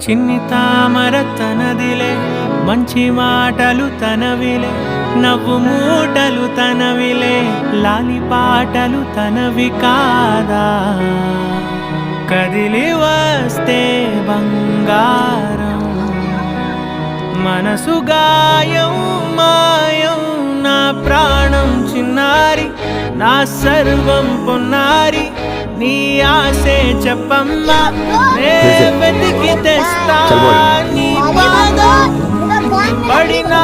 చిన్ని తామర తనదిలే, మంచి మాటలు తనవిలే, నవ్వు మూటలు తనవిలే, లాలి పాటలు తనవి కాదా. కదిలి వస్తే బంగారం, మనసు గాయం మాయం, నా ప్రాణం చిన్నారి, నా సర్వం పొన్నారి, నీ ఆశే చెప్పమ్మా, నే వెతికి తెస్తా నీ పాదం పడినా